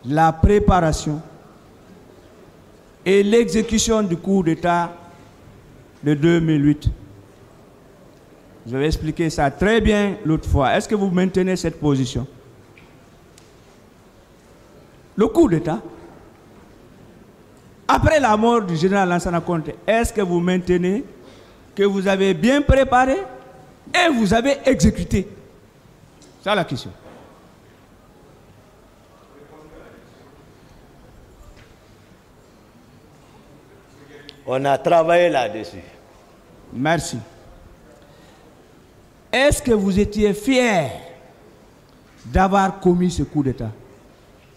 la préparation et l'exécution du coup d'État de 2008. Je vais expliquer ça très bien l'autre fois. Est-ce que vous maintenez cette position? Le coup d'État, après la mort du général Lansana Conté, est-ce que vous maintenez que vous avez bien préparé et vous avez exécuté? C'est la question. On a travaillé là-dessus. Merci. Est-ce que vous étiez fier d'avoir commis ce coup d'État?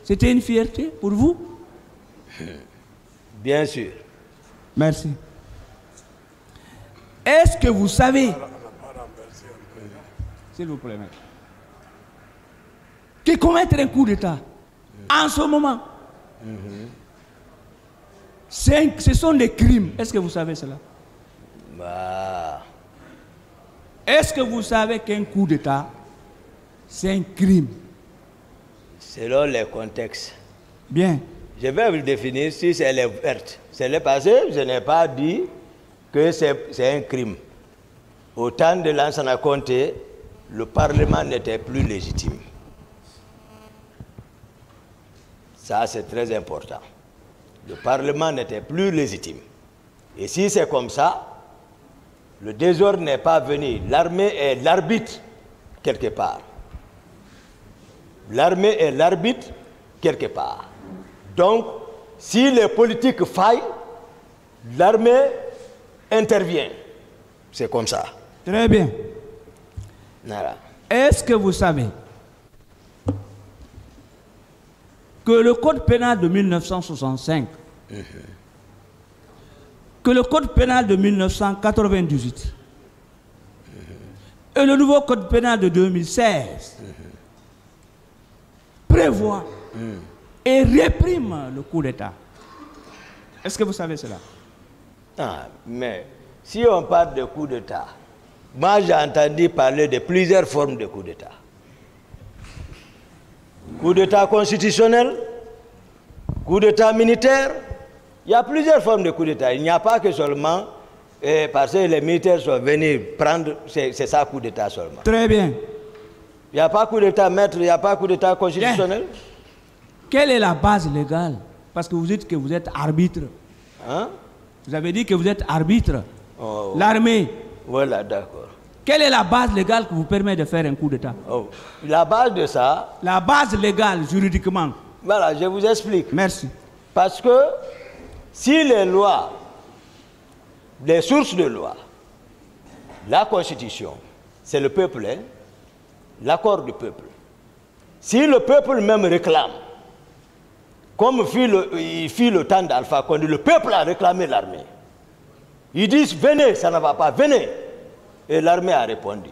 C'était une fierté pour vous? Bien sûr. Merci. Est-ce que vous savez, s'il vous plaît, maître, que commettre un coup d'État en ce moment, ce sont des crimes? Est-ce que vous savez cela? Bah. Est-ce que vous savez qu'un coup d'État, c'est un crime? Selon les contextes. Bien. Je vais vous le définir si c'est les vertes. C'est le passé, je n'ai pas dit que c'est un crime. Au temps de Lansana Conté, le Parlement n'était plus légitime. Ça, c'est très important. Le Parlement n'était plus légitime. Et si c'est comme ça, le désordre n'est pas venu. L'armée est l'arbitre quelque part. L'armée est l'arbitre quelque part. Donc, si les politiques faillent, l'armée intervient. C'est comme ça. Très bien. Voilà. Est-ce que vous savez que le code pénal de 1965, que le code pénal de 1998 et le nouveau code pénal de 2016 prévoient et répriment le coup d'État? Est-ce que vous savez cela? Ah, mais si on parle de coup d'État, moi j'ai entendu parler de plusieurs formes de coup d'État. Coup d'État constitutionnel, coup d'État militaire. Il y a plusieurs formes de coup d'État. Il n'y a pas que seulement parce que les militaires sont venus prendre, c'est ça coup d'État seulement. Très bien. Il n'y a pas coup d'État maître, il n'y a pas coup d'État constitutionnel. Bien. Quelle est la base légale? Parce que vous dites que vous êtes arbitre. Hein? Vous avez dit que vous êtes arbitre. Oh. L'armée. Voilà, d'accord. Quelle est la base légale qui vous permet de faire un coup d'État? Oh. La base de ça... La base légale, juridiquement. Voilà, je vous explique. Merci. Parce que si les lois, les sources de loi, la Constitution, c'est le peuple, hein, l'accord du peuple. Si le peuple même réclame, comme il fit le temps d'Alpha Condé, le peuple a réclamé l'armée. Ils disent, venez, ça ne va pas, venez. Et l'armée a répondu.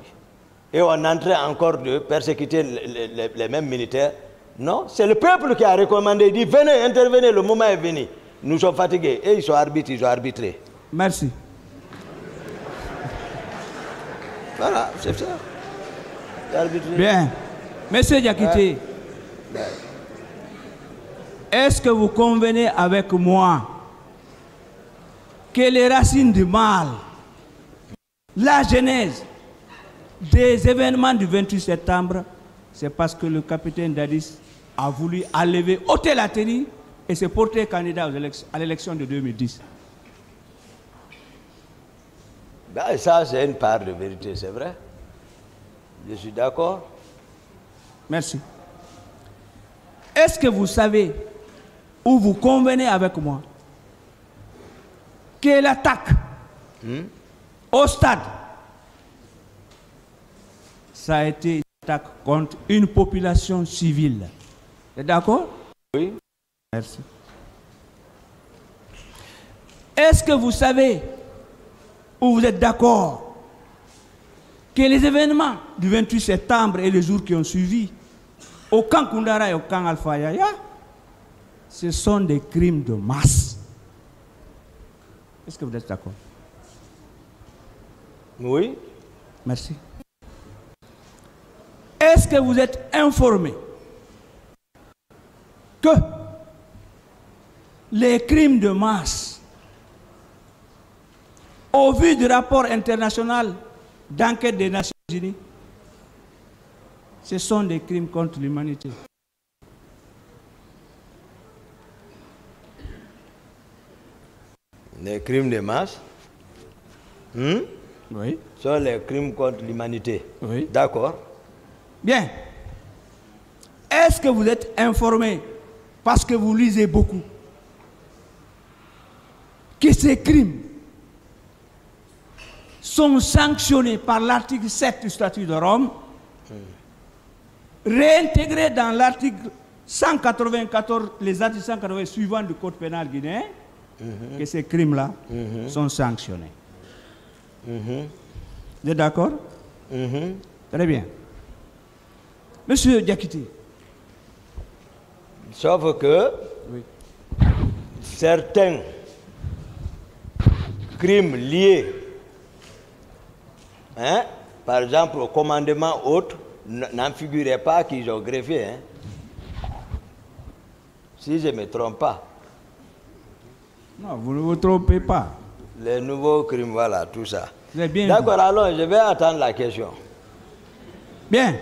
Et on est en train encore de persécuter les mêmes militaires. Non, c'est le peuple qui a recommandé, il dit, venez, intervenez, le moment est venu. Nous sommes fatigués. Et ils sont arbitres, ils ont arbitré. Merci. Voilà, c'est ça. Bien. Monsieur Diakité, est-ce que vous convenez avec moi que les racines du mal, la genèse des événements du 28 septembre, c'est parce que le capitaine Dadis a voulu ôter la tenue et se porter candidat à l'élection de 2010? Ben, ça, c'est une part de vérité, c'est vrai. Je suis d'accord. Merci. Est-ce que vous savez ou vous convenez avec moi que l'attaque au stade, ça a été une attaque contre une population civile? Vous êtes d'accord? Oui. Merci. Est-ce que vous savez ou vous êtes d'accord que les événements du 28 septembre et les jours qui ont suivi au camp Koundara et au camp Alpha Yaya, ce sont des crimes de masse? Est-ce que vous êtes d'accord? Oui. Merci. Est-ce que vous êtes informé que les crimes de masse, au vu du rapport international d'enquête des Nations Unies, ce sont des crimes contre l'humanité. Les crimes de masse Oui. sont les crimes contre l'humanité. Oui. D'accord. Bien. Est-ce que vous êtes informé, parce que vous lisez beaucoup, que ces crimes sont sanctionnés par l'article 7 du statut de Rome, réintégrés dans l'article 194, les articles 180 suivants du Code pénal guinéen, que ces crimes-là sont sanctionnés. Vous êtes d'accord? Très bien. Monsieur Diakité. Sauf que Oui. certains crimes liés, par exemple au commandement autre, n'en figuraient pas qu'ils ont greffé. Si je ne me trompe pas. Non, vous ne vous trompez pas. Les nouveaux crimes, voilà, tout ça. C'est bien. D'accord, alors je vais attendre la question. Bien.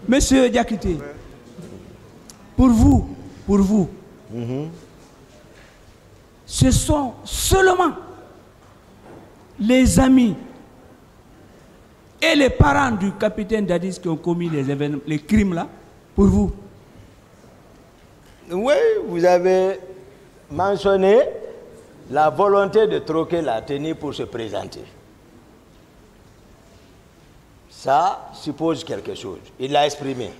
Monsieur Diakité, pour vous, ce sont seulement les amis et les parents du capitaine Dadis qui ont commis les crimes là, pour vous? Oui, vous avez mentionné la volonté de troquer la tenue pour se présenter. Ça suppose quelque chose. Il l'a exprimé.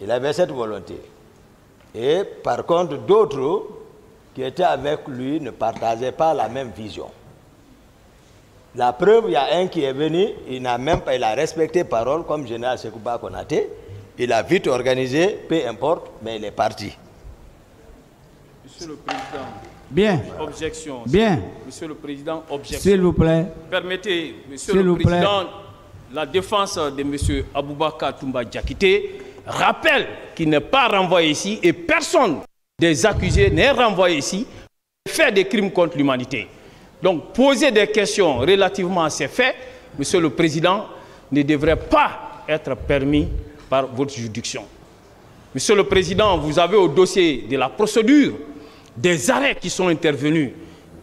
Il avait cette volonté. Et par contre, d'autres qui étaient avec lui ne partageaient pas la même vision. La preuve, il y a un qui est venu, il n'a même pas, il a respecté parole comme général Sekouba Konaté. Il a vite organisé, peu importe, mais il est parti. Monsieur le Président. Bien. Objection. Bien. Monsieur le Président, objection. S'il vous plaît. Permettez, Monsieur le Président, la défense de Monsieur Aboubakar Toumba Diakité rappelle qu'il n'est pas renvoyé ici et personne des accusés n'est renvoyé ici pour faire des crimes contre l'humanité. Donc, poser des questions relativement à ces faits, Monsieur le Président, ne devrait pas être permis par votre juridiction. Monsieur le Président, vous avez au dossier de la procédure des arrêts qui sont intervenus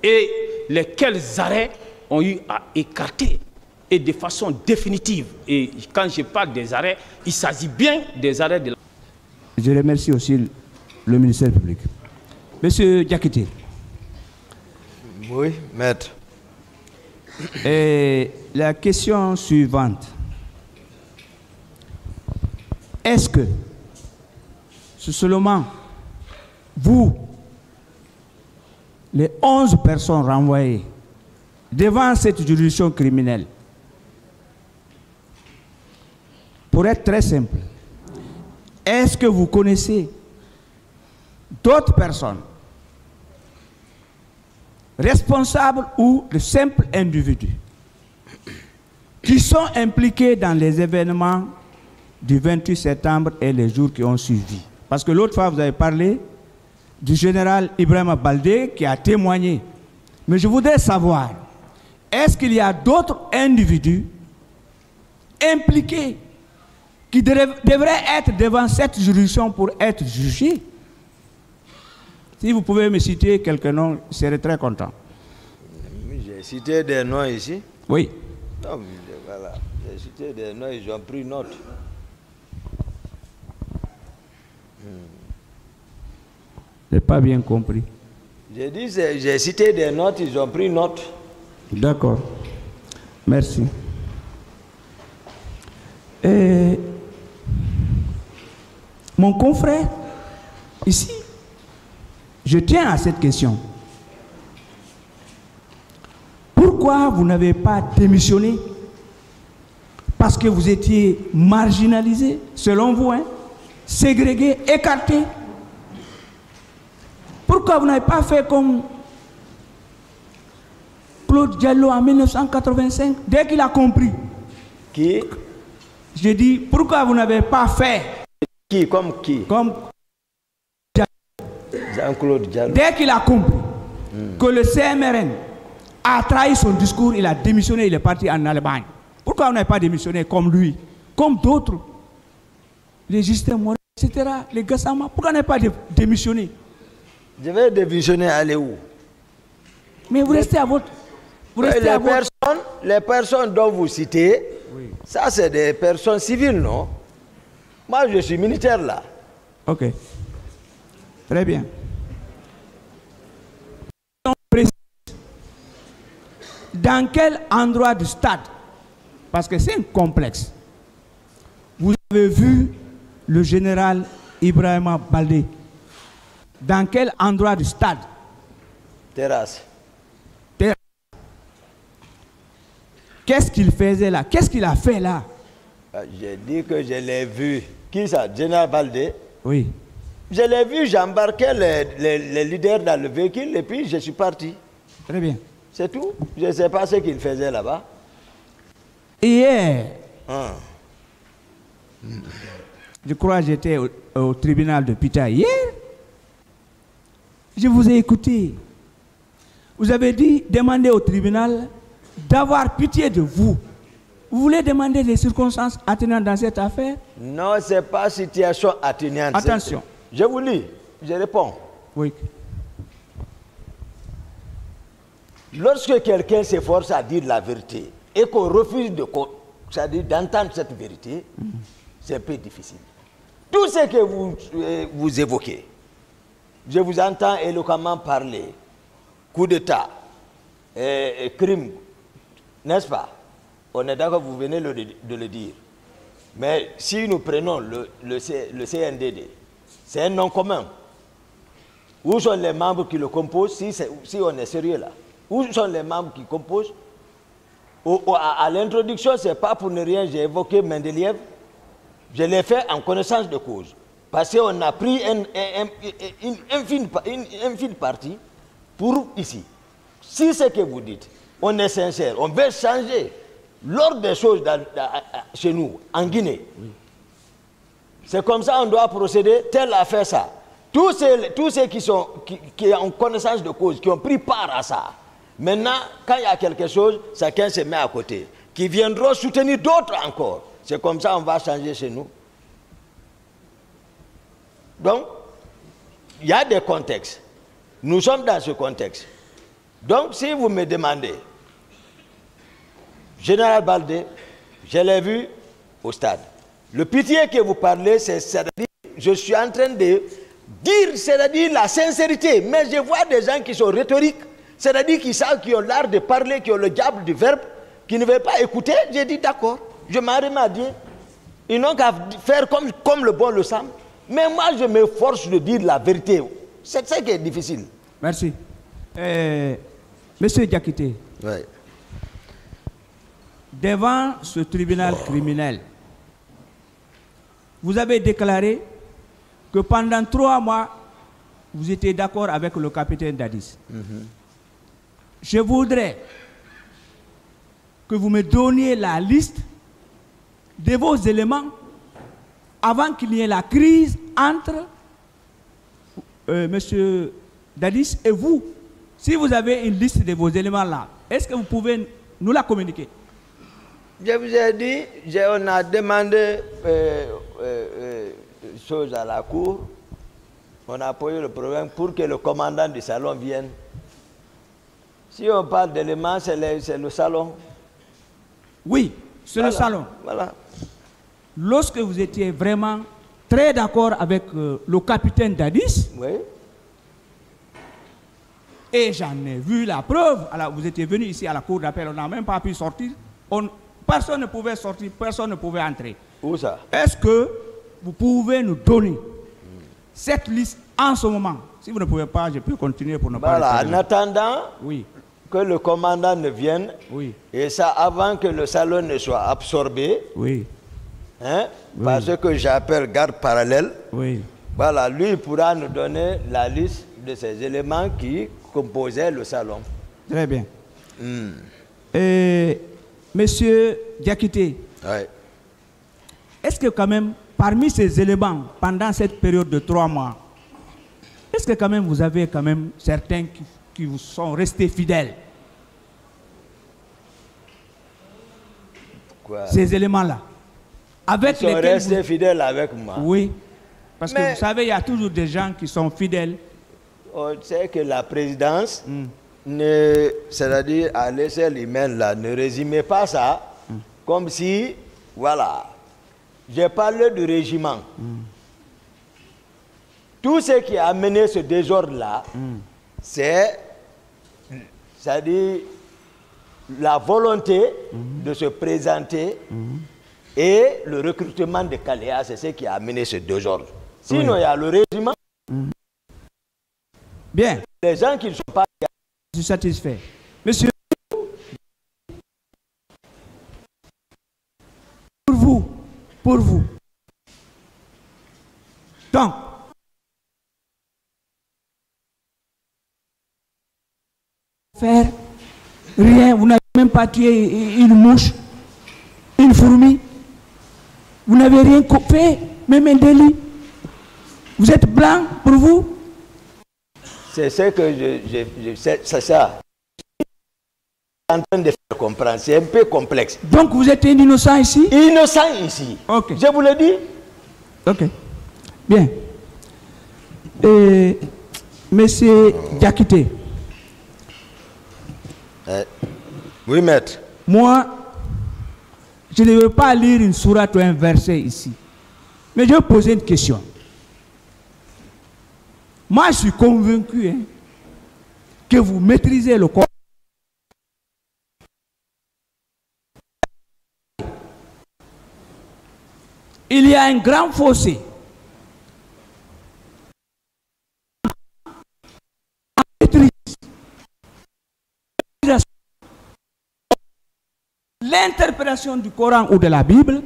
et lesquels arrêts ont eu à écarter et de façon définitive. Et quand je parle des arrêts, il s'agit bien des arrêts de la... Je remercie aussi le ministère public. Monsieur Diakité. Oui, maître. Et la question suivante. Est-ce que c'est seulement vous, les 11 personnes renvoyées devant cette juridiction criminelle, pour être très simple, est-ce que vous connaissez d'autres personnes responsables ou de simples individus qui sont impliqués dans les événements du 28 septembre et les jours qui ont suivi? Parce que l'autre fois, vous avez parlé du général Ibrahima Baldé qui a témoigné. Mais je voudrais savoir, est-ce qu'il y a d'autres individus impliqués qui devraient être devant cette juridiction pour être jugés? Si vous pouvez me citer quelques noms, je serais très content. J'ai cité des noms ici. Oui. Non, voilà. J'ai cité des noms, ils ont pris note. Je n'ai pas bien compris. J'ai dit, j'ai cité des notes, ils ont pris note. D'accord. Merci. Et mon confrère, ici, je tiens à cette question. Pourquoi vous n'avez pas démissionné? Parce que vous étiez marginalisé, selon vous, ségrégué, écarté. Pourquoi vous n'avez pas fait comme Claude Diallo en 1985, dès qu'il a compris? Qui? Je dis, pourquoi vous n'avez pas fait? Qui? Comme qui? Comme Jean-Claude Diallo. Dès qu'il a compris que le CMRN a trahi son discours, il a démissionné, il est parti en Allemagne. Pourquoi on n'a pas démissionné comme lui, comme d'autres, les Justin Morin, etc., les Gassama, pourquoi on n'a pas démissionné? Je vais démissionner, aller où? Mais vous restez à votre... Les personnes dont vous citez, oui, ça c'est des personnes civiles, non? Moi je suis militaire là. Ok. Très bien. Dans quel endroit du stade, parce que c'est un complexe, vous avez vu le général Ibrahima Baldé? Dans quel endroit du stade? Terrasse. Qu'est-ce qu'il faisait là? Qu'est-ce qu'il a fait là? J'ai dit que je l'ai vu. Qui ça? Général Baldé? Oui. Je l'ai vu, j'embarquais les leaders dans le véhicule et puis je suis parti. Très bien. C'est tout. Je ne sais pas ce qu'il faisait là-bas. Hier, je crois que j'étais au tribunal de Pita hier. Je vous ai écouté. Vous avez dit, demandez au tribunal d'avoir pitié de vous. Vous voulez demander les circonstances atténuantes dans cette affaire? Non, ce n'est pas situation atténuante. Attention. Je vous lis, je réponds. Oui. Lorsque quelqu'un s'efforce à dire la vérité et qu'on refuse d'entendre cette vérité, c'est un peu difficile. Tout ce que vous évoquez, je vous entends éloquemment parler, coup d'État, crime, n'est-ce pas? On est d'accord, vous venez de le dire. Mais si nous prenons le CNDD, c'est un nom commun. Où sont les membres qui le composent, si on est sérieux là? Où sont les membres qui composent? À l'introduction, ce n'est pas pour ne rien, j'ai évoqué Mendeleïev. Je l'ai fait en connaissance de cause. Parce qu'on a pris une infime partie pour ici. Si ce que vous dites, on est sincère, on veut changer l'ordre des choses chez nous, en Guinée. Oui. C'est comme ça qu'on doit procéder, tel a fait ça. Tous ceux qui ont connaissance de cause, qui ont pris part à ça, maintenant, quand il y a quelque chose, chacun se met à côté. Qui viendront soutenir d'autres encore. C'est comme ça qu'on va changer chez nous. Donc, il y a des contextes. Nous sommes dans ce contexte. Donc, si vous me demandez, Général Baldé, je l'ai vu au stade. Le pitié que vous parlez, c'est-à-dire, je suis en train de dire, c'est-à-dire la sincérité. Mais je vois des gens qui sont rhétoriques, c'est-à-dire qui savent, qui ont l'art de parler, qui ont le diable du verbe, qui ne veulent pas écouter. J'ai dit d'accord, je m'en remets à Dieu. Ils n'ont qu'à faire comme le bon le semble. Mais moi, je m'efforce de dire la vérité. C'est ça qui est difficile. Merci. Monsieur Diakité. Oui. Devant ce tribunal criminel, vous avez déclaré que pendant 3 mois, vous étiez d'accord avec le capitaine Dadis. Je voudrais que vous me donniez la liste de vos éléments avant qu'il y ait la crise entre M. Dadis et vous. Si vous avez une liste de vos éléments là, est-ce que vous pouvez nous la communiquer? Je vous ai dit, on a demandé chose à la cour. On a posé le problème pour que le commandant du salon vienne. Si on parle d'éléments, c'est le salon. Oui, c'est le salon. Voilà. Lorsque vous étiez vraiment très d'accord avec le capitaine Dadis, oui. Et j'en ai vu la preuve. Alors, vous étiez venu ici à la cour d'appel, on n'a même pas pu sortir. Personne ne pouvait sortir, personne ne pouvait entrer. Où ça? Est-ce que vous pouvez nous donner cette liste en ce moment? Si vous ne pouvez pas, je peux continuer pour ne pas... Voilà, en attendant oui, que le commandant ne vienne, oui, et ça avant que le salon ne soit absorbé, oui, hein, oui, par ce que j'appelle garde parallèle, oui. Voilà, lui pourra nous donner la liste de ces éléments qui composaient le salon. Très bien. Et Monsieur Diakité, oui, est-ce que quand même, parmi ces éléments, pendant cette période de 3 mois, est-ce que quand même vous avez quand même certains qui vous sont restés fidèles? Quoi? Ces éléments-là. Avec Ils sont restés fidèles avec moi. Oui. Parce que vous savez, il y a toujours des gens qui sont fidèles. On sait que la présidence, c'est-à-dire à l'échelle humaine, là, ne résumait pas ça comme si, voilà, j'ai parlé du régiment. Tout ce qui a amené ce désordre-là, c'est-à-dire la volonté de se présenter et le recrutement de Kaléa, c'est ce qui a amené ce désordre. Sinon, il y a le régiment. Bien. Les gens qui ne sont pas... Je suis satisfait. Monsieur, pour vous. Donc, faire rien, vous n'avez même pas tué une mouche, une fourmi, vous n'avez rien fait, même un délit. Vous êtes blanc pour vous? C'est ce que c'est ça. Je suis en train de faire comprendre. C'est un peu complexe. Donc vous êtes un innocent ici? Innocent ici. Ok. Je vous le dis. Ok. Bien. Monsieur Diakité. Oui, maître. Moi, je ne veux pas lire une sourate ou un verset ici. Mais je vais poser une question. Moi, je suis convaincu que vous maîtrisez le Coran. Il y a un grand fossé. L'interprétation du Coran ou de la Bible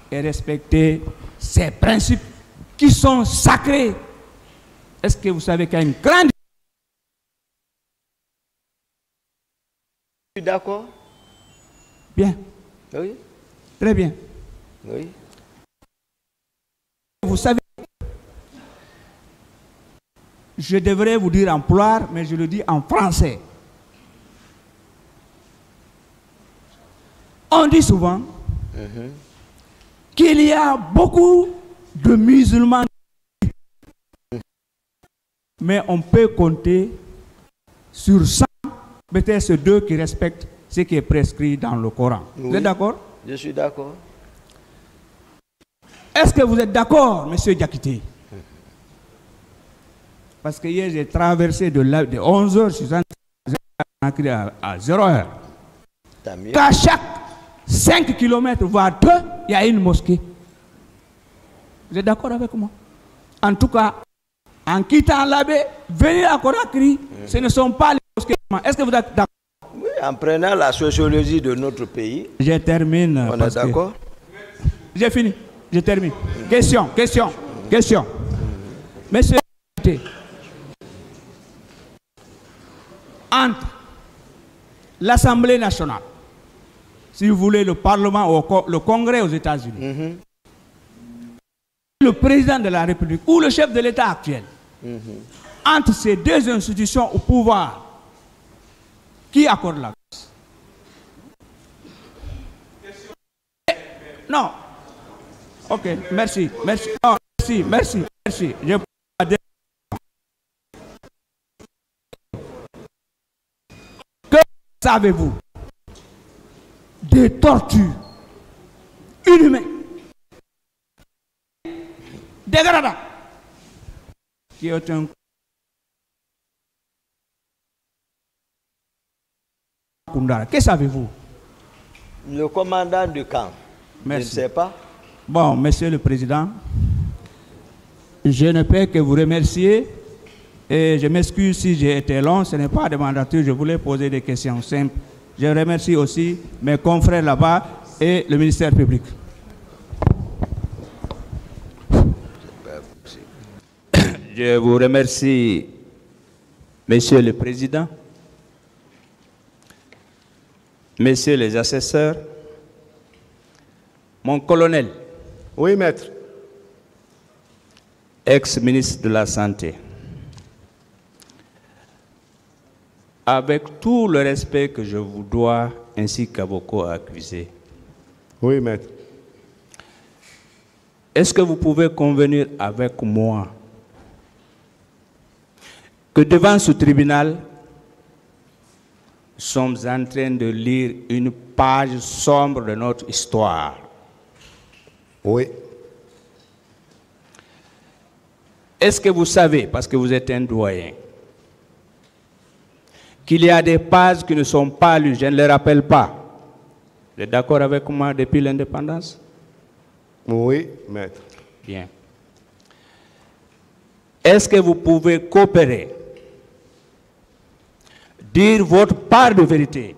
et respecter ces principes qui sont sacrés. Est-ce que vous savez qu'il y a une grande... Je suis d'accord. Bien. Oui. Très bien. Oui. Vous savez, je devrais vous dire en pulaar, mais je le dis en français. On dit souvent qu'il y a beaucoup de musulmans, mais on peut compter sur 100, peut-être c'est 2 qui respectent ce qui est prescrit dans le Coran. Oui. Vous êtes d'accord? Je suis d'accord. Est-ce que vous êtes d'accord, monsieur Diakité? Parce que hier j'ai traversé de 11h, je suis entré à 0h. Qu'à chaque 5 km, voire 2, il y a une mosquée. Vous êtes d'accord avec moi? En tout cas, en quittant l'abbé, venir à Conakry, ce ne sont pas les mosquées. Est-ce que vous êtes d'accord? Oui, en prenant la sociologie de notre pays. Je termine. On est d'accord? J'ai fini. Je termine. Question. Monsieur, entre l'Assemblée nationale, si vous voulez le Parlement ou le Congrès aux États-Unis, le président de la République ou le chef de l'État actuel, entre ces 2 institutions au pouvoir, qui accorde la grâce? Non. Ok, merci. Oh, merci. Je que savez-vous des tortures inhumaines, dégradantes, qui est un que savez-vous? Le commandant du camp. Merci. Je ne sais pas. Bon, monsieur le président, je ne peux que vous remercier et je m'excuse si j'ai été long, ce n'est pas de mandature, je voulais poser des questions simples. Je remercie aussi mes confrères là-bas et le ministère public. Je vous remercie, monsieur le président, messieurs les assesseurs, mon colonel. Oui, maître. ex-ministre de la Santé, avec tout le respect que je vous dois, ainsi qu'à vos co-accusés. Oui, maître. Est-ce que vous pouvez convenir avec moi que devant ce tribunal, nous sommes en train de lire une page sombre de notre histoire? Oui. Est-ce que vous savez, parce que vous êtes un doyen, qu'il y a des pages qui ne sont pas lues? Je ne les rappelle pas. Vous êtes d'accord avec moi depuis l'indépendance? Oui, maître. Bien. Est-ce que vous pouvez coopérer, dire votre part de vérité,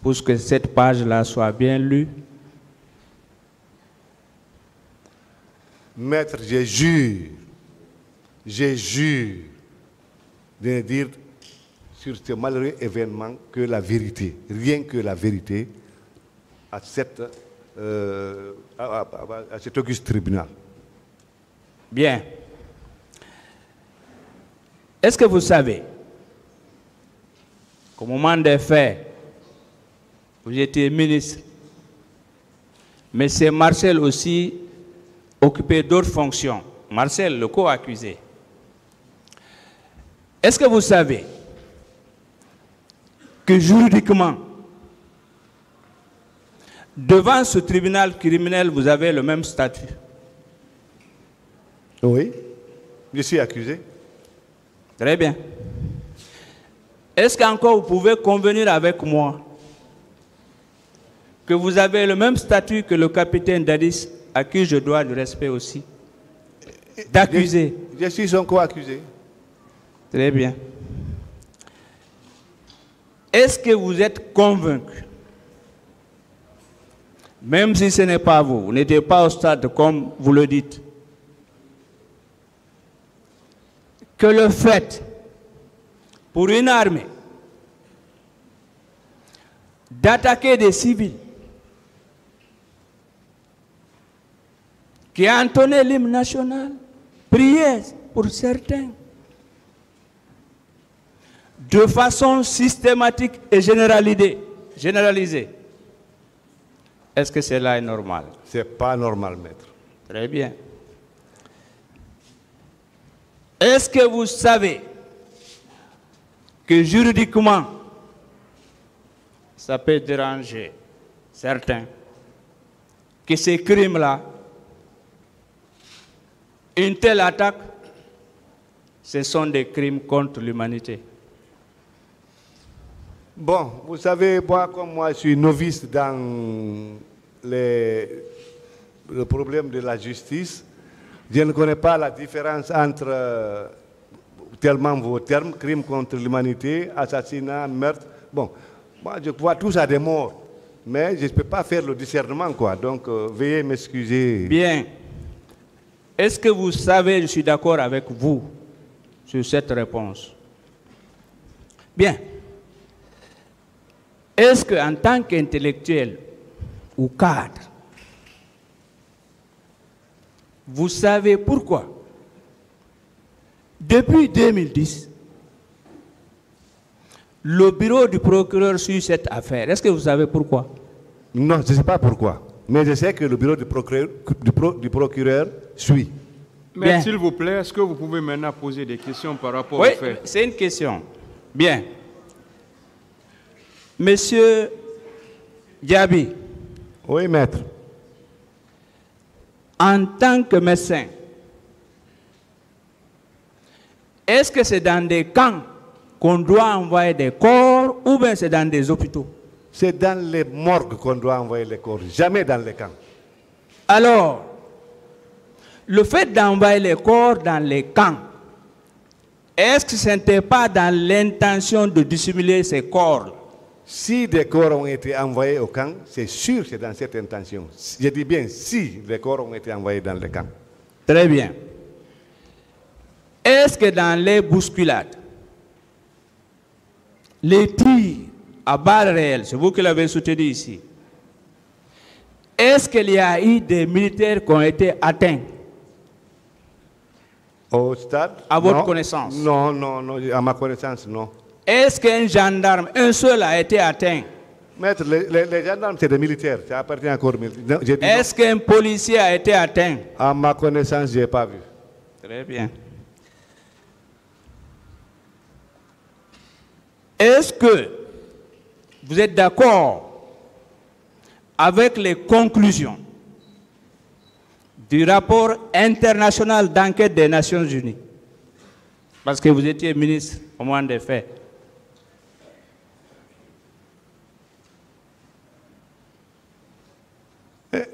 pour que cette page-là soit bien lue? Maître, je jure de ne dire sur ce malheureux événement que la vérité, rien que la vérité, à cet auguste tribunal. Bien. Est-ce que vous savez qu'au moment des faits, vous étiez ministre, mais c'est Marcel aussi occupé d'autres fonctions. Marcel, le co-accusé. Est-ce que vous savez que juridiquement, devant ce tribunal criminel, vous avez le même statut? Oui, je suis accusé. Très bien. Est-ce qu'encore vous pouvez convenir avec moi que vous avez le même statut que le capitaine Dadis, à qui je dois du respect aussi, d'accusé? Je suis son co-accusé. Très bien. Est-ce que vous êtes convaincu, même si ce n'est pas vous, vous n'étiez pas au stade comme vous le dites, que le fait pour une armée d'attaquer des civils qui a entonné l'hymne national, prié pour certains, de façon systématique et généralisée, est-ce que cela est normal? C'est pas normal, maître. Très bien. Est-ce que vous savez que juridiquement, ça peut déranger certains, que ces crimes-là, une telle attaque, ce sont des crimes contre l'humanité? Bon, vous savez, moi, comme moi, je suis novice dans le problème de la justice. Je ne connais pas la différence entre tellement vos termes, crimes contre l'humanité, assassinat, meurtre. Bon, moi, je vois tous à des morts, mais je ne peux pas faire le discernement, quoi. Donc, veuillez m'excuser. Bien. Est-ce que vous savez, je suis d'accord avec vous sur cette réponse? Bien. Est-ce qu'en tant qu'intellectuel ou cadre, vous savez pourquoi, depuis 2010, le bureau du procureur suit cette affaire? Est-ce que vous savez pourquoi? Non, je ne sais pas pourquoi. Mais je sais que le bureau du procureur suit. Mais s'il vous plaît, est-ce que vous pouvez maintenant poser des questions par rapport oui, au fait? C'est une question. Bien. Monsieur Diaby. Oui, maître. En tant que médecin, est-ce que c'est dans des camps qu'on doit envoyer des corps ou bien c'est dans des hôpitaux? C'est dans les morgues qu'on doit envoyer les corps, jamais dans les camps. Alors, le fait d'envoyer les corps dans les camps, est-ce que ce n'était pas dans l'intention de dissimuler ces corps? Si des corps ont été envoyés au camp, c'est sûr que c'est dans cette intention. Je dis bien si les corps ont été envoyés dans les camps. Très bien. Est-ce que dans les bousculades, les tirs à balles réelles, c'est vous qui l'avez soutenu ici, est-ce qu'il y a eu des militaires qui ont été atteints? Au stade? À votre connaissance? Non, non, non, à ma connaissance, non. Est-ce qu'un gendarme, un seul, a été atteint? Maître, les gendarmes, c'est des militaires, ça appartient encore aux militaires. Est-ce qu'un policier a été atteint? À ma connaissance, je n'ai pas vu. Très bien. Est-ce que vous êtes d'accord avec les conclusions du rapport international d'enquête des Nations Unies? Parce que vous étiez ministre au moment des faits.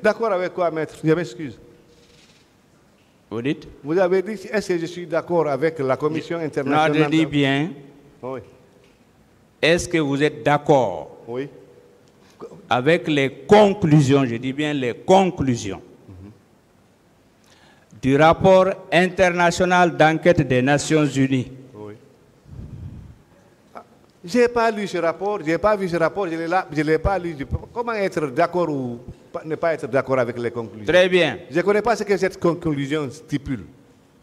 D'accord avec quoi, maître? Je m'excuse. Vous dites? Vous avez dit, est-ce que je suis d'accord avec la Commission internationale? Non, je dis bien. Oui. Est-ce que vous êtes d'accord Oui. avec les conclusions, je dis bien les conclusions, du rapport international d'enquête des Nations Unies? Oui. Je n'ai pas lu ce rapport, je n'ai pas vu ce rapport, je ne l'ai pas lu. Comment être d'accord ou ne pas être d'accord avec les conclusions? Très bien. Je ne connais pas ce que cette conclusion stipule.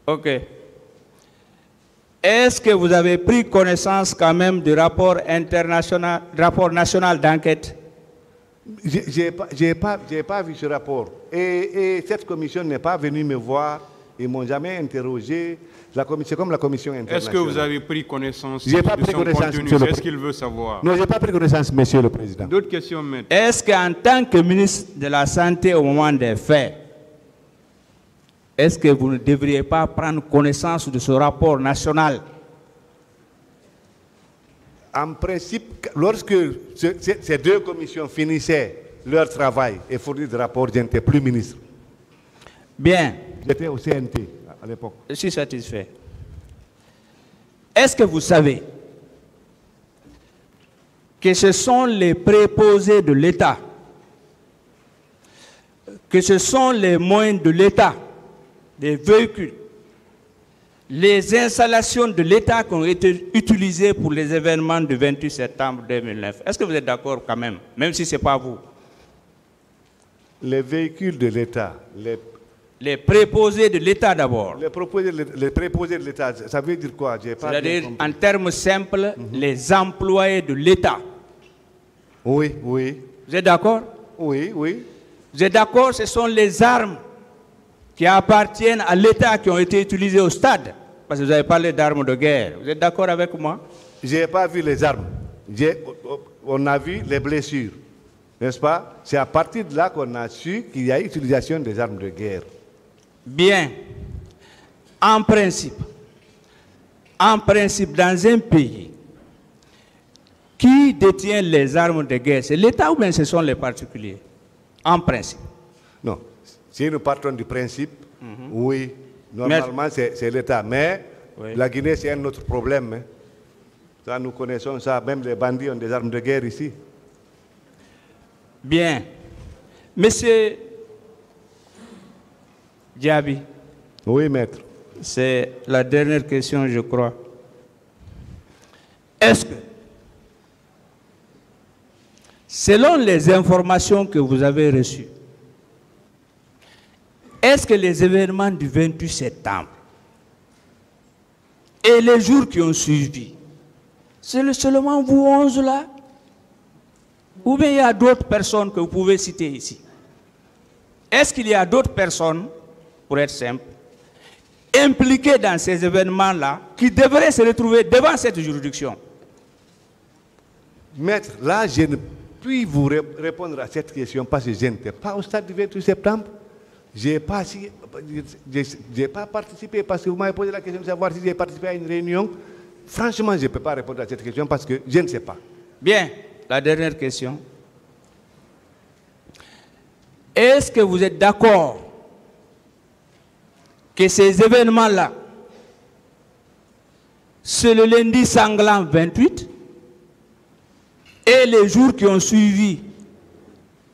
OK. Est-ce que vous avez pris connaissance quand même du rapport international, rapport national d'enquête? Je n'ai pas vu ce rapport. Et cette commission n'est pas venue me voir. Ils ne m'ont jamais interrogé. C'est comme la commission internationale. Est-ce que vous avez pris connaissance de son contenu? C'est ce qu'il veut savoir. Non, je n'ai pas pris connaissance, monsieur le Président. D'autres questions, maître? Est-ce qu'en tant que ministre de la Santé au moment des faits, est-ce que vous ne devriez pas prendre connaissance de ce rapport national? En principe, lorsque ces deux commissions finissaient leur travail et fournirent des rapports, je n'étais plus ministre. Bien. J'étais au CNT à l'époque. Je suis satisfait. Est-ce que vous savez que ce sont les préposés de l'État, que ce sont les moyens de l'État, des véhicules, les installations de l'État qui ont été utilisées pour les événements du 28 septembre 2009? Est-ce que vous êtes d'accord quand même si ce n'est pas vous? Les véhicules de l'État, les préposés de l'État d'abord. Les préposés de l'État, ça veut dire quoi? C'est-à-dire, en termes simples, les employés de l'État. Oui, oui. Vous êtes d'accord? Oui, oui. Vous êtes d'accord? Ce sont les armes qui appartiennent à l'État qui ont été utilisées au stade. Parce que vous avez parlé d'armes de guerre. Vous êtes d'accord avec moi? Je n'ai pas vu les armes. On a vu les blessures. N'est-ce pas? C'est à partir de là qu'on a su qu'il y a utilisation des armes de guerre. Bien. En principe, dans un pays, qui détient les armes de guerre? C'est l'État ou bien ce sont les particuliers? En principe. Non. Si nous partons du principe, oui, normalement c'est l'État. Mais oui, la Guinée, c'est un autre problème. Hein. Ça, nous connaissons ça. Même les bandits ont des armes de guerre ici. Bien. Monsieur Diaby. Oui, maître. C'est la dernière question, je crois. Est-ce que, selon les informations que vous avez reçues, est-ce que les événements du 28 septembre et les jours qui ont suivi, c'est seulement vous 11 là? Ou bien il y a d'autres personnes que vous pouvez citer ici? Est-ce qu'il y a d'autres personnes, pour être simple, impliquées dans ces événements-là, qui devraient se retrouver devant cette juridiction? Maître, là, je ne puis vous répondre à cette question parce que je n'étais pas au stade du 28 septembre. Je n'ai pas participé parce que vous m'avez posé la question de savoir si j'ai participé à une réunion. Franchement, je ne peux pas répondre à cette question parce que je ne sais pas. Bien, la dernière question. Est-ce que vous êtes d'accord que ces événements-là, c'est le lundi sanglant 28 et les jours qui ont suivi?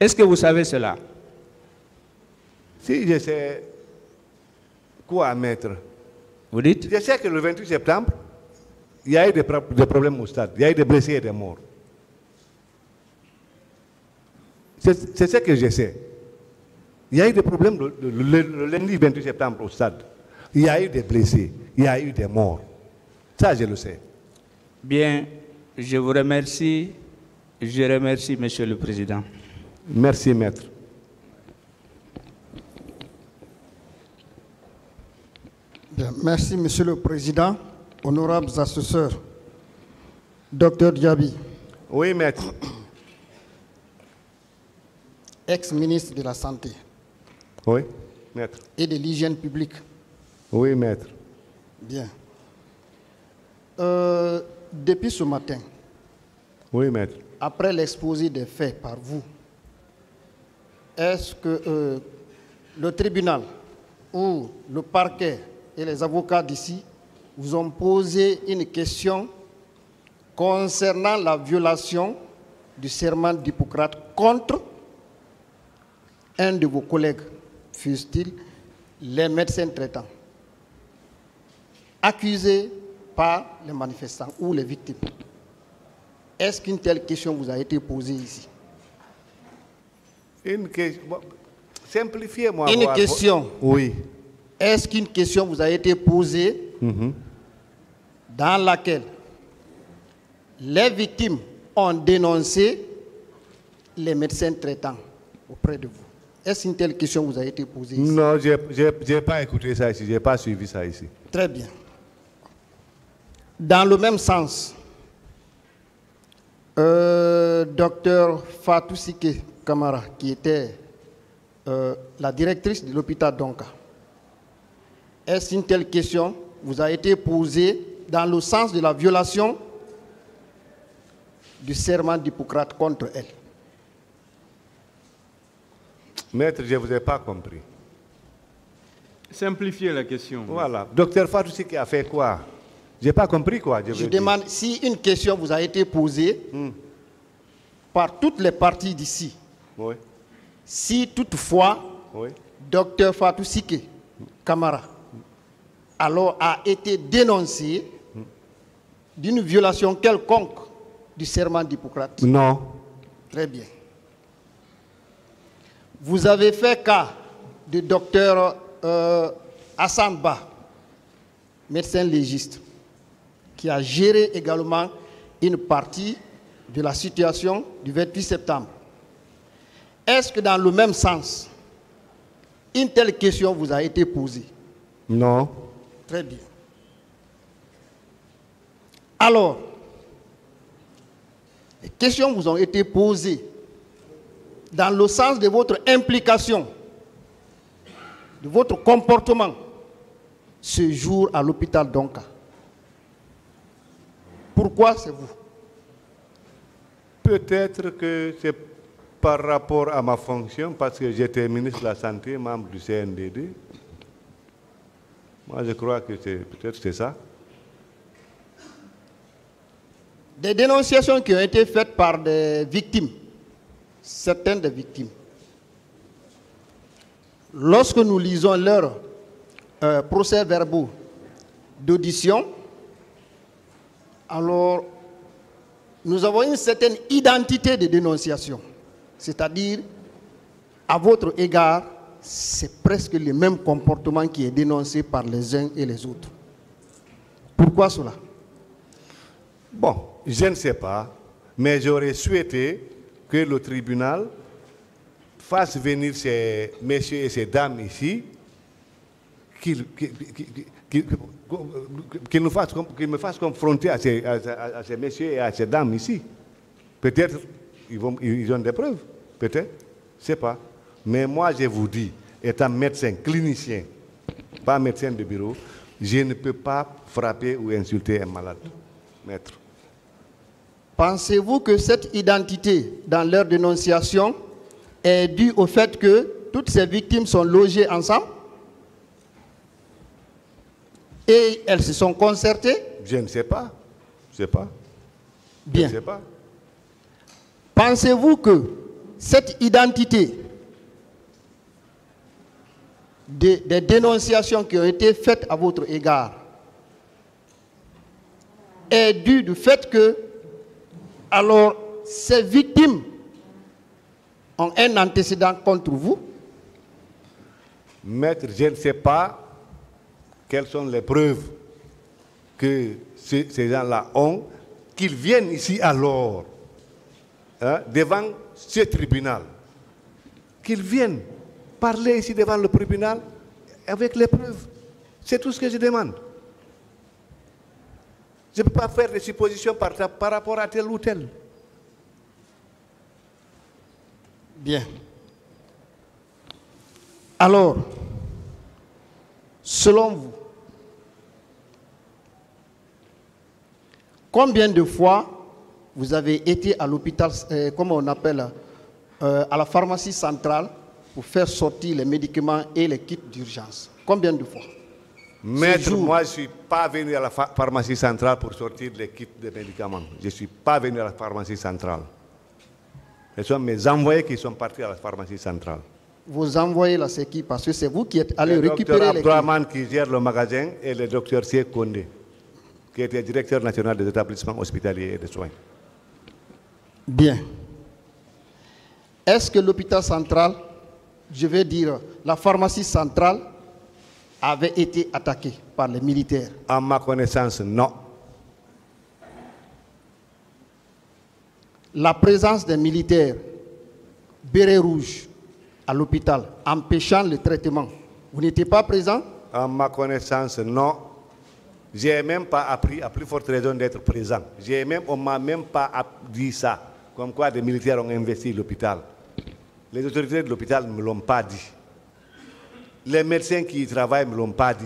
Est-ce que vous savez cela? Si je sais quoi mettre. Vous dites? Je sais que le 28 septembre, il y a eu des problèmes au stade. Il y a eu des blessés et des morts. C'est ce que je sais. Il y a eu des problèmes le lundi 28 septembre au stade. Il y a eu des blessés, il y a eu des morts. Ça, je le sais. Bien, je vous remercie. Je remercie, Monsieur le Président. Merci, maître. Bien, merci, Monsieur le Président. Honorables assesseurs, Dr Diaby. Oui, maître. Ex-ministre de la Santé. Oui, maître. Et de l'hygiène publique. Oui, maître. Bien. Depuis ce matin, oui, maître. Après l'exposé des faits par vous, est-ce que le tribunal ou le parquet et les avocats d'ici vous ont posé une question concernant la violation du serment d'Hippocrate contre un de vos collègues, fût-il les médecins traitants, accusés par les manifestants ou les victimes? Est-ce qu'une telle question vous a été posée ici? Une question. Bon, simplifiez-moi. Une question. Oui. Est-ce qu'une question vous a été posée dans laquelle les victimes ont dénoncé les médecins traitants auprès de vous? Est-ce qu'une telle question vous a été posée ici? Non, je n'ai pas écouté ça ici, je n'ai pas suivi ça ici. Très bien. Dans le même sens, Dr Fatou Sike Kamara, qui était la directrice de l'hôpital Donka, est-ce qu'une telle question vous a été posée dans le sens de la violation du serment d'Hippocrate contre elle? Maître, je ne vous ai pas compris. Simplifiez la question. Voilà. Docteur Fatou Sike a fait quoi? Je n'ai pas compris quoi. Je demande si une question vous a été posée par toutes les parties d'ici. Oui. Si toutefois, oui. Dr Fatou Sike Kamara alors a été dénoncé d'une violation quelconque du serment d'Hippocrate. Non. Très bien. Vous avez fait cas de Dr Hassan Ba, médecin légiste, qui a géré également une partie de la situation du 28 septembre. Est-ce que dans le même sens, une telle question vous a été posée? Non. Très bien. Alors, les questions vous ont été posées dans le sens de votre implication, de votre comportement ce jour à l'hôpital Donka. Pourquoi c'est vous? Peut-être que c'est par rapport à ma fonction, parce que j'étais ministre de la Santé, membre du CNDD. Moi, je crois que peut-être c'est ça. Des dénonciations qui ont été faites par des victimes, certaines des victimes. Lorsque nous lisons leurs procès-verbaux d'audition, alors nous avons une certaine identité de dénonciation. C'est-à-dire, à votre égard, c'est presque le même comportement qui est dénoncé par les uns et les autres. Pourquoi cela? Bon, je ne sais pas, mais j'aurais souhaité que le tribunal fasse venir ces messieurs et ces dames ici, qu'ils me fassent confronter à ces messieurs et à ces dames ici. Peut-être ils ont des preuves, peut-être, je ne sais pas. Mais moi, je vous dis, étant médecin, clinicien, pas médecin de bureau, je ne peux pas frapper ou insulter un malade, maître. Pensez-vous que cette identité dans leur dénonciation est due au fait que toutes ces victimes sont logées ensemble et elles se sont concertées? Je ne sais pas. Je ne sais pas. Bien. Je ne sais pas. Pensez-vous que cette identité des dénonciations qui ont été faites à votre égard est due du fait que alors ces victimes ont un antécédent contre vous? Maître, je ne sais pas quelles sont les preuves que ces gens-là ont, qu'ils viennent ici alors, hein, devant ce tribunal, qu'ils viennent parler ici devant le tribunal avec les preuves. C'est tout ce que je demande. Je ne peux pas faire des suppositions par rapport à tel ou tel. Bien. Alors, selon vous, combien de fois vous avez été à l'hôpital, comment on appelle, à la pharmacie centrale pour faire sortir les médicaments et les kits d'urgence? Combien de fois? Maître, moi je ne suis pas venu à la pharmacie centrale pour sortir les kits de médicaments. Je ne suis pas venu à la pharmacie centrale. Ce sont mes envoyés qui sont partis à la pharmacie centrale. Vos envoyés là, c'est qui? Parce que c'est vous qui êtes allé récupérer les kits. Le docteur Abdourahmane qui gère le magasin et le docteur Siek Kondé, qui était directeur national des établissements hospitaliers et de soins. Bien. Est-ce que l'hôpital central, je vais dire la pharmacie centrale, avait été attaqué par les militaires? À ma connaissance, non. La présence des militaires bérets rouges à l'hôpital, empêchant le traitement, vous n'étiez pas présent? À ma connaissance, non. Je n'ai même pas appris, à plus forte raison d'être présent. On ne m'a même pas dit ça, comme quoi des militaires ont investi l'hôpital. Les autorités de l'hôpital ne me l'ont pas dit. Les médecins qui y travaillent ne me l'ont pas dit.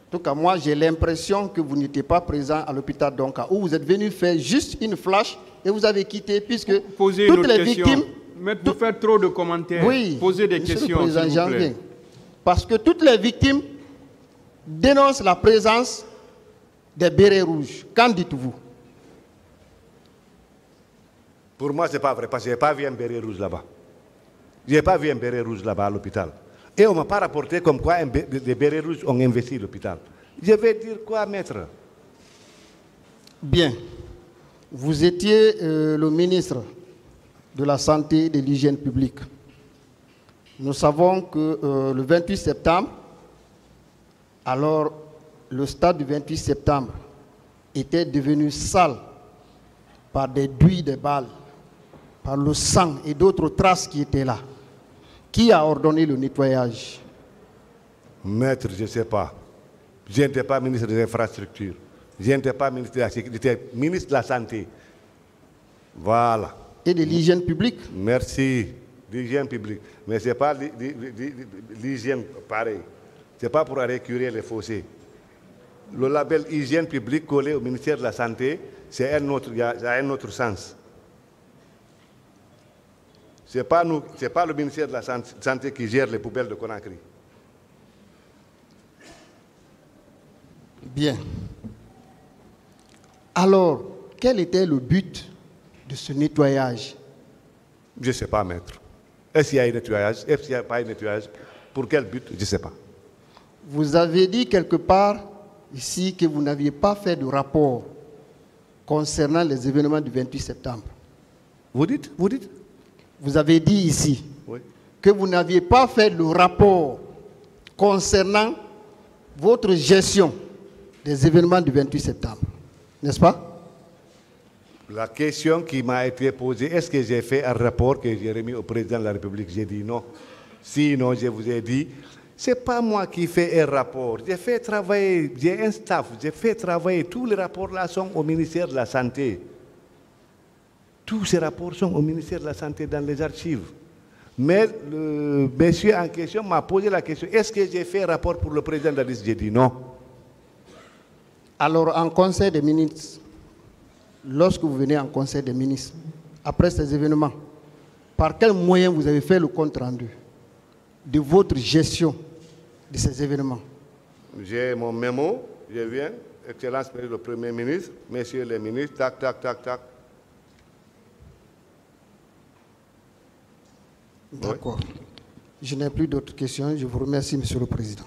En tout cas, moi, j'ai l'impression que vous n'étiez pas présent à l'hôpital d'Onka, où vous êtes venu faire juste une flash et vous avez quitté, puisque Posez toutes les question. victimes... Mais vous faites trop de commentaires. Oui, posez des Monsieur questions, le Président, s'il vous j'en plaît. viens. Parce que toutes les victimes dénoncent la présence des bérets rouges. Qu'en dites-vous? Pour moi, ce n'est pas vrai, parce que je n'ai pas vu un béret rouge là-bas. Je n'ai pas vu un béret rouge là-bas à l'hôpital. Et on ne m'a pas rapporté comme quoi des bérets rouges ont investi l'hôpital. Je vais dire quoi, maître? Bien. Vous étiez le ministre de la Santé et de l'Hygiène publique. Nous savons que le 28 septembre, alors le stade du 28 septembre était devenu sale par des douilles de balles, par le sang et d'autres traces qui étaient là. Qui a ordonné le nettoyage? Maître, je ne sais pas. Je n'étais pas ministre des infrastructures. Je n'étais pas ministre de la sécurité, j'étais ministre de la Santé. Voilà. Et de l'hygiène publique? Merci. L'hygiène publique. Mais ce n'est pas l'hygiène pareil. Ce n'est pas pour récurer les fossés. Le label hygiène publique collé au ministère de la Santé, c'est un autre sens. Ce n'est pas le ministère de la Santé qui gère les poubelles de Conakry. Bien. Alors, quel était le but de ce nettoyage? Je ne sais pas, maître. Est-ce qu'il y a un nettoyage? Est-ce qu'il n'y a pas un nettoyage? Pour quel but? Je ne sais pas. Vous avez dit quelque part ici que vous n'aviez pas fait de rapport concernant les événements du 28 septembre. Vous dites? Vous avez dit ici oui, que vous n'aviez pas fait de rapport concernant votre gestion des événements du 28 septembre. N'est-ce pas? La question qui m'a été posée, est-ce que j'ai fait un rapport que j'ai remis au président de la République? J'ai dit non. Sinon, je vous ai dit, ce n'est pas moi qui fais un rapport. J'ai fait travailler, j'ai un staff, j'ai fait travailler. Tous les rapports-là sont au ministère de la Santé. Tous ces rapports sont au ministère de la Santé dans les archives. Mais le monsieur en question m'a posé la question, est-ce que j'ai fait un rapport pour le président de la République? J'ai dit non. Alors, en Conseil des ministres, lorsque vous venez en Conseil des ministres, après ces événements, par quels moyens vous avez fait le compte rendu de votre gestion de ces événements? J'ai mon mémo, je viens, Excellence le Premier ministre, messieurs les ministres, tac, tac, tac, tac. D'accord. Je n'ai plus d'autres questions. Je vous remercie, Monsieur le Président.